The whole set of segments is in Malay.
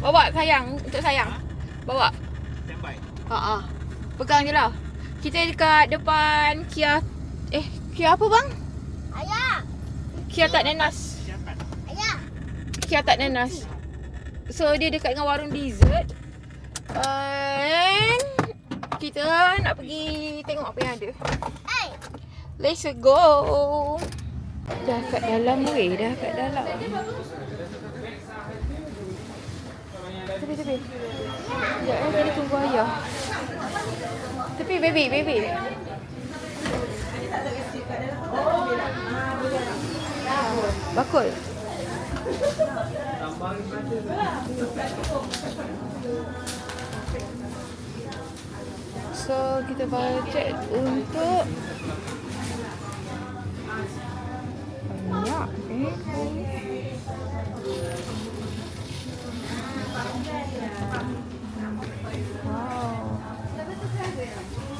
Bawa sayang, untuk sayang. Bawa. Standby. Pegang je lah. Kita dekat depan Kia. Kia apa bang? Ayah. Kia tak nanas. Ayah. Kia tak nanas. So dia dekat dengan warung dessert. And kita nak pergi tengok apa yang ada. Hey. Let's go. Dah kat dalam weh, dah kat dalam. Tepi. Sekejap kita tunggu ayah. Tepi baby. Bakul. So kita budget untuk banyak wow.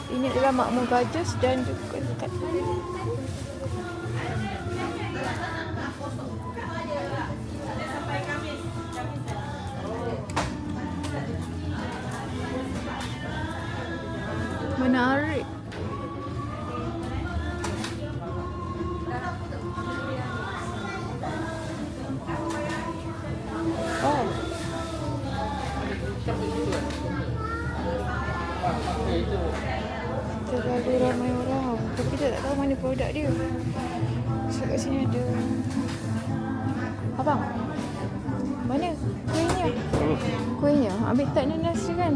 Ini adalah Makmur Gajus dan juga dekat menarik. Oh. Terlalu ramai orang. Tapi kita tak tahu mana produk dia. So kat sini ada. Abang. Mana kuihnya? Kuihnya. Ambil tak nanas je kan?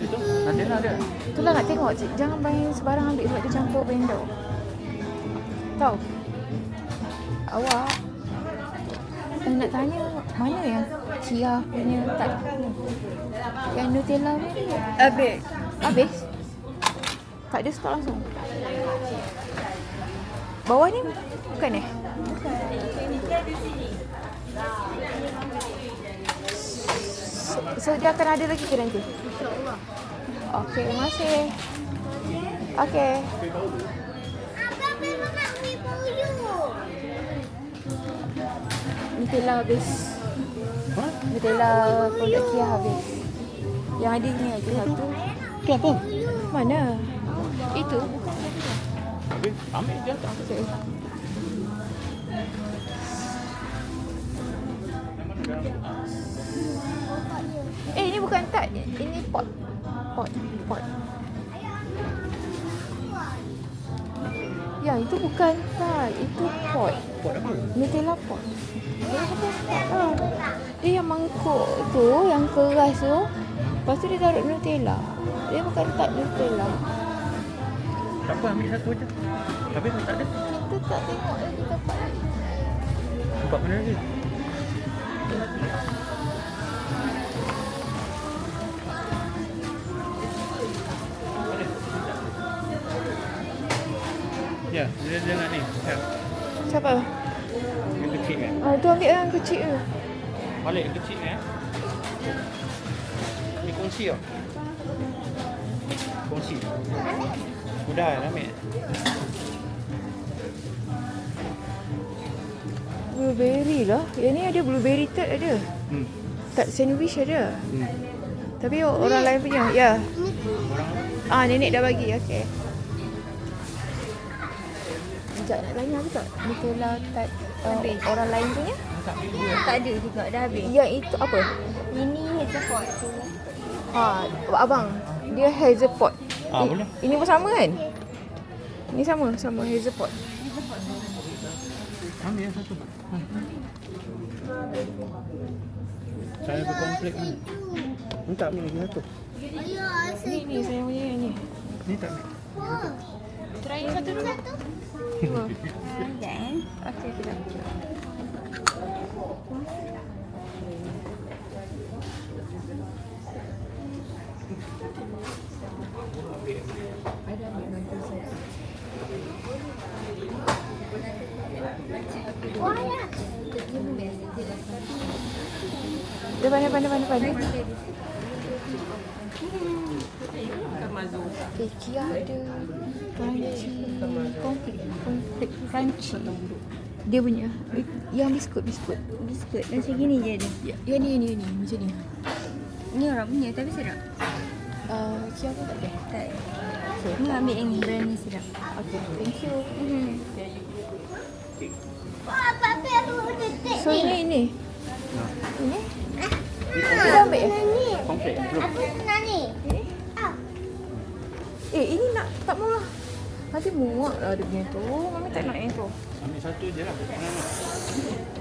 Itu ada. Itulah nak tengok. Jangan main sebarang ambil sebab dia campur vendor. Tahu? Awak nak tanya mana yang Kia punya tak yang Nutella ni? Habis? Tak ada stok langsung? Bawah ni bukan So dia akan ada lagi ke nanti? InsyaAllah. Okey, terima kasih. Okey. Abang memang nak ambil bau. Nutella habis. Nutella produk Kia habis. Yang ada ni aja satu. Tu apa? Mana? Itu. Habis, ambil je. Okey. Ini bukan tart. Ini pot. Ya, itu bukan tart. Itu pot. Pot apa? Nutella pot. Dia yang mangkuk tu, yang keras tu. Lepas tu dia taruh Nutella. Dia bukan tart Nutella. Tak apa, ambil satu je. Habis tak ada. Kita tak tengok lagi tempat ni. Tempat mana lagi? Ya, dia nak ni. Ya. Siapa? Yang kecil kan? Tu ambil yang kecil tu. Balik yang kecil kan? Ni kongsi tau. Kongsi. Mudah kan ambil? Blueberry lah. Yang ni ada blueberry tart ada. Tart sandwich ada. Tapi orang lain punya. Ya. Nenek dah bagi. Okey. Sekejap nak tanya apa tak? Nutella tart orang lain punya? Tak ada juga, dah habis. Yang itu apa? Ini hazelpot. Abang. Dia hazelpot. Boleh. Ini pun sama kan? Ini sama hazelpot. Ambil yang satu. Saya berkonflik ni. Minta ambil lagi satu. Ayah, Ni saya punya yang ni. Ni tak ambil. Try yang satu dulu. Dua. Okey, kita. Depan. Okay, Kia ada crunchy, konflik crunchy. Dia punya. Yang biskut. Biskut macam gini je dia. Yang ni. Macam ni. Ni orang punya tapi sedap. Kia pun tak ada. Tak. Ni ambil yang brand ni sedap. Okay, thank you. Apa aku detik. So ini. Nah, Ini? ni Kita ambil ya? komplit. Belum. Aku senang ni. Ini nak tak mau lah. Nanti muak lah dia punya tu. Mami tak nak yang tu. Ambil satu je lah. Mana nak?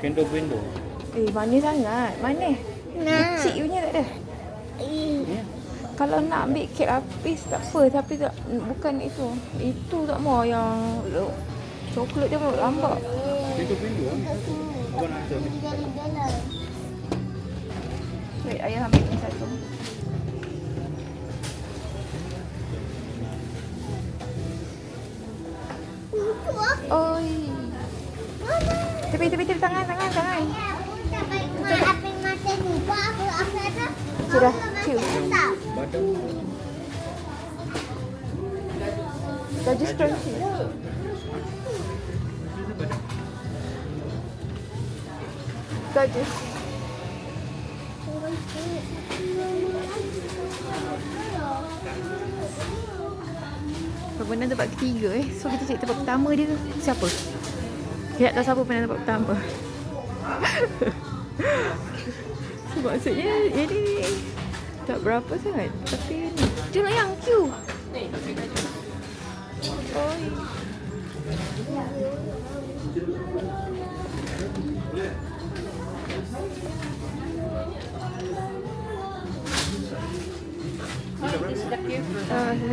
Kendo bendo. Manis sangat. Manis. Nah. Kecil punya tak ada. Ni. Kalau nak ambil kek lapis tak apa. Tapi tak, bukan itu. Itu tak mau yang coklat dia pun lambat. Kendo bendo lah. Abang nak hantar ni. Dari dalam. Wait, ayah ambil yang satu. Itu apa? Oi. Tepi tangan. Aku tak baik apa mata ni. Aku ada. Sudah, cium. Tak. Badan. Gaji crunchy. Gaji. Pernah tempat ketiga So kita cek tempat pertama dia tu siapa? Kita tak tahu siapa pernah tempat pertama. So maksudnya ini tak berapa sangat. Tapi ni dia nak yang Q. Oh.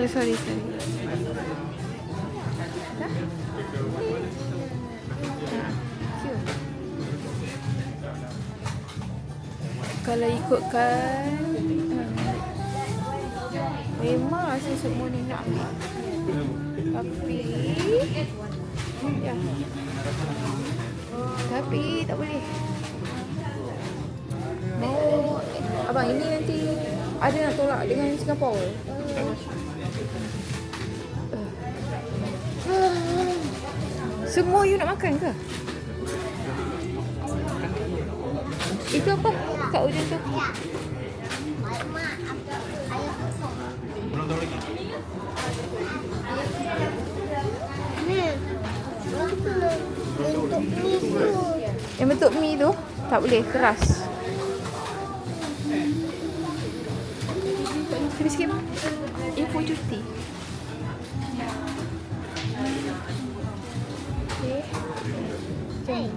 Sorry. Kalau ikutkan memang rasa semua ni nak ambil. Tapi ya. Tapi tak boleh. Mau abang ini nanti ada nak tolak dengan Singapura. Semua you nak makan ke? Itu apa kat ujung tu? Belum tahu lagi. Yang bentuk mi tu tak boleh, keras. Lebih sikit mak. Info cuti. Okay. Macam ni.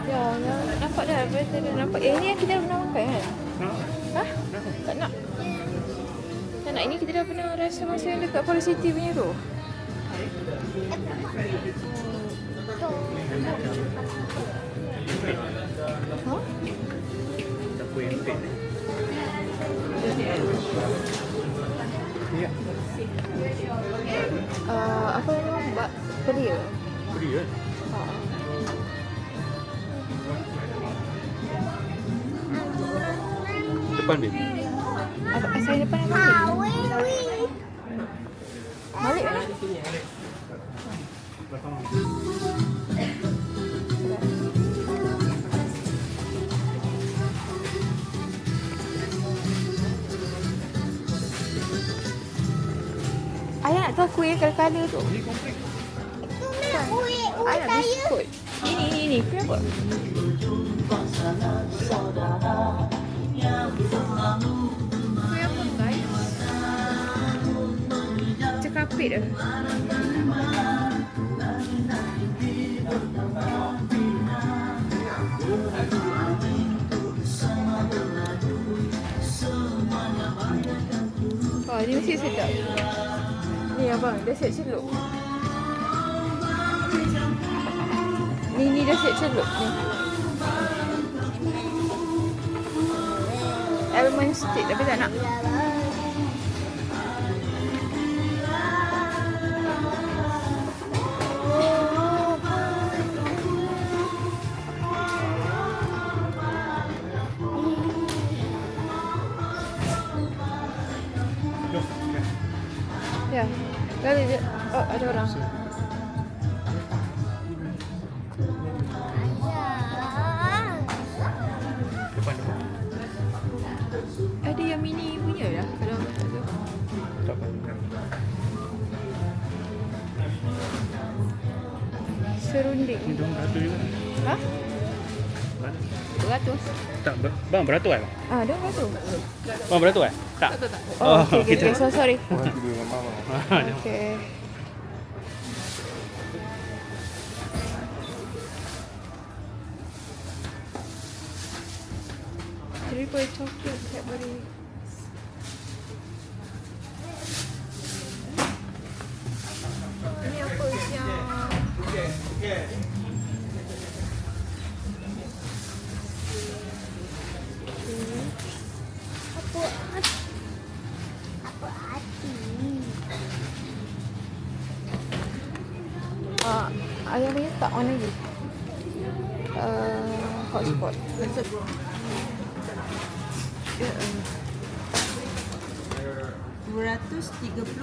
Ya, nampak dah. Dah nampak. Ini yang kita dah pernah makan kan? Hah? Tak nak. Tak nak. Ini kita dah pernah rasa masa yang dekat Forest City punya tu. Ha? Tak apa yang pek ni. Ya. Apa nama? Pedia. Beri kan? Depan dia. Saya depan yang balik. Balik mana? Ayah nak tahu kuih kala-kala tu. Ni komplit. Ayah nak biskut. Ini. Kenapa? Kuih apa guys? Cekapit dah. Oh, ni mesti sedap. Ni abang, dah siap celup. Ni dah siap celup ni. Almond stick tapi tak nak. Ya. kita orang. Depan. Ada yang mini punya lah kalau tak tu. Tak apa. Serunding. Ni dong beratus juga. Ha? Mana? 200. Tak, bang beratus kan? Ah, dia berapa tu? Bang beratus kan? Tak. Oh, okay, okay, so sorry. Ah, Okay. Triple chocolate Cadbury. Ini apa siang? Apa hati? Apa hati? Ayam punya tak on lagi. Hotspot. Ya, 236.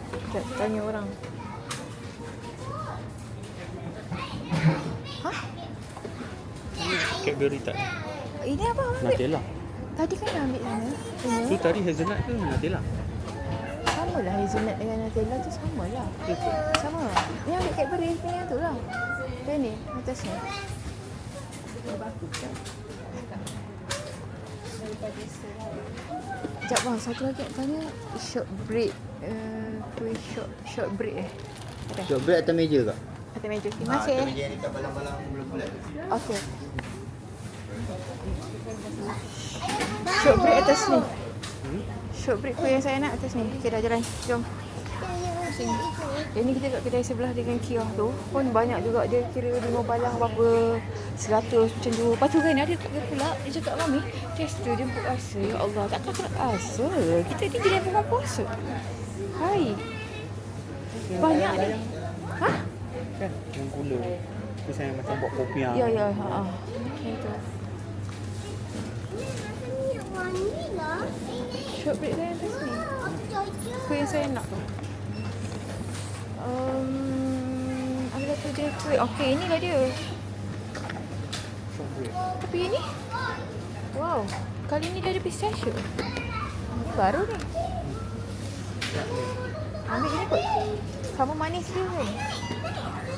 Sekejap, tanya orang. Hah? Cadbury tak? Ini apa awak ambil? Nutella. Tadi kan dah ambil sana. Tu Ini tadi hazelnut ke Nutella? sama lah hazelnut dengan Nutella tu sama lah. Sama. Ni ambil Cadbury ni yang tu lah. Dia ni, atas ni. Sekejap bang, satu lagi nak tanya. Shortbread. Kuih shortbread Ada. Shortbread atas meja kak? Atas meja. Terima kasih. Atas meja ni tak balang-balang bulat-bulat. Okey. Shortbread atas ni. Shortbread kuih yang saya nak atas ni. Okey dah jalan. Jom. Sini. Yang ni kita kat kedai sebelah dengan kios tu pun banyak juga, dia kira 5 balang berapa 100 macam tu. Lepas tu kan ada pula dia cakap mami tester jemput asa. Ya Allah, takkan kena asa. Kita ni jadi bukan puasa. Hai. Banyak ni. Ha? Kan? Yang gula. Tu saya macam buat kopi yang. Ya ya, ha. Macam tu. Wangi lah. Shortbread saya atas ni. Kuih yang saya nak tu. Ada satu jenis kuih. Okey, ini lah dia. Tapi ini, wow, kali ni dia ada pistachio. Ini baru ni. Ambil ini kot. Sama manis dia kan.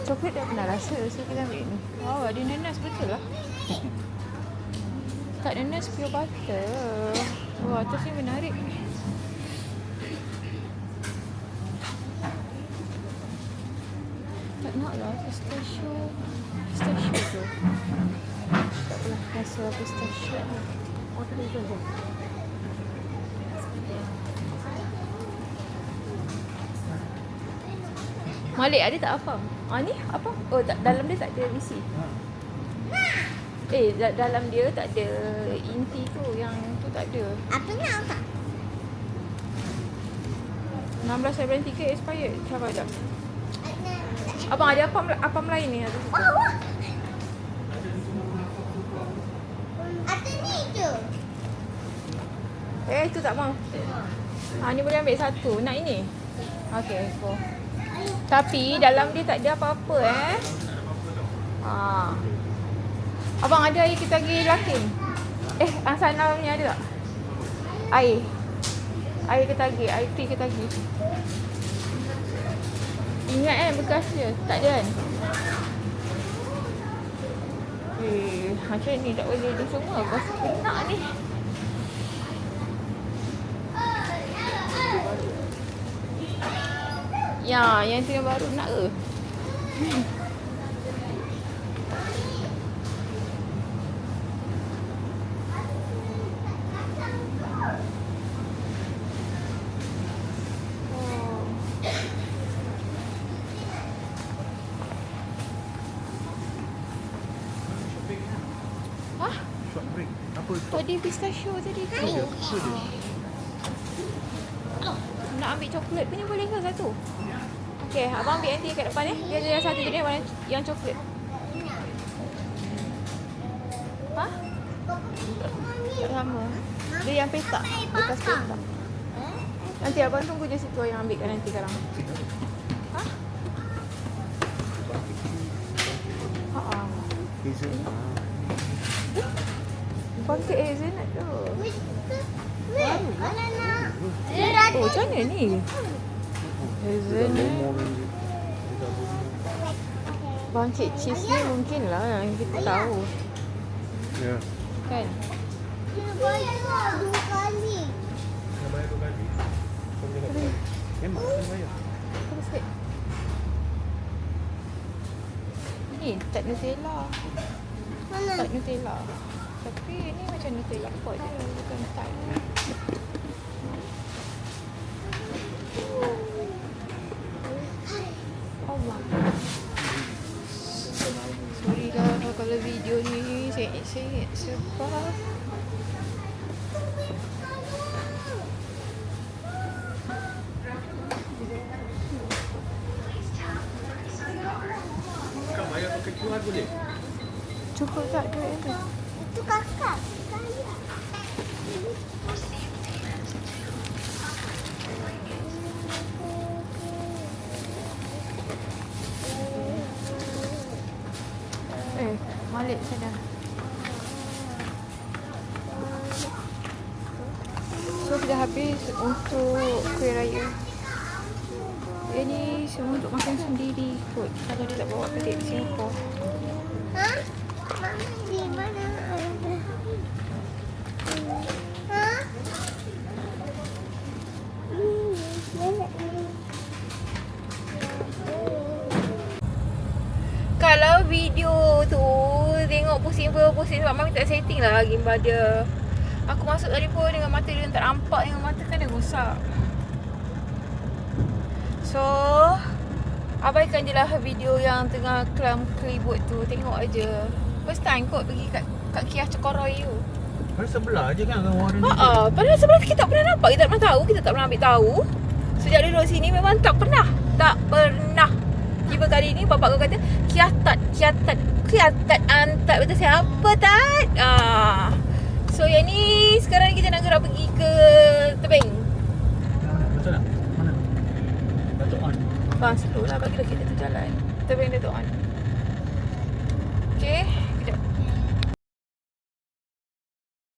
Coklat dah pernah rasa, so kita ambil ni. Wow, ada nanas betul lah. Tak nanas pure butter. Wah, atas ni menarik. Tak nak lah pistachio. Pistachio tu. Tak apalah, rasa pistachio ni. Order tu je. Malik ada tak apa? Ni apa? Oh, tak, dalam dia tak ada isi. Dalam dia tak ada inti tu, yang tu tak ada. Apa nak tak? 16.93 expired. Sabar jap. Abang ada apam lain ni ada. Wah. Atas ni je. Itu tak mau. Ni boleh ambil satu. Nak ini? Okey, go. Tapi dalam dia tak ada apa-apa Abang ada air kita pergi lakin. Sana ni ada tak? Air. Air kita pergi, air tea kita pergi. Ingat bekas dia. Tak ada kan? Macam ni tak boleh dia semua. Kau kena ni. Ya, yang tu yang baru nak ke? Shortbread. Apa tu? Tadi pistachio tadi tu. Nak ambil coklat punya boleh ke satu? Okey, abang ambil nanti kat depan Dia ada yang satu jenis warna yang coklat. Tak sama. Dia yang petak. Bekas petak. Nanti abang tunggu je situ yang ambilkan nanti sekarang. Ha? Ha. Hazel. Pakai hazelnut tu. Weh, mana nak? Oh, macam mana ni? Hazelnut. Pancake cheese ni mungkin lah yang kita tahu. Ya. Kan? Dia bayar 2 kali. Dah bayar 2 kali. Kau jangan bayar. Memang kena bayar. Apa sikit? Ni tak Nutella. Mana? Tak Nutella. Tapi ni macam Nutella pot je, bukan tak. Allah. Sorry lah kalau video ni sengit-sengit sebab Kau bayar pakai QR boleh? cukup tak duit tu? Itu kakak. Saya. Malik sana. So sudah habis untuk kuih raya. Ini semua untuk makan sendiri kot. Kalau dia tak bawa balik di Singapura. Ha? Mama di mana? Ha? Kalau video tu tengok pusing sebab Mami tak setting lah gimbal dia. Aku masuk tadi pun dengan mata dia tak nampak, dengan mata kan dia rosak. So abaikan je lah video yang tengah kelibut tu. Tengok aja. First time kot pergi kat Kia Cokoroy tu. Padahal sebelah je kan dengan warna ni. Padahal sebenarnya kita tak pernah nampak, kita tak pernah tahu, kita tak pernah ambil tahu. Sejak duduk sini memang tak pernah. Tiba kali ni bapak kau kata Kiatat antat. Betul siapa Tat? So yang ni sekarang kita nak gerak pergi ke tebing. Betul tak? Mana? Datuk On. Slow lah, bagilah kita tu jalan. Tebing Datuk On. Okay.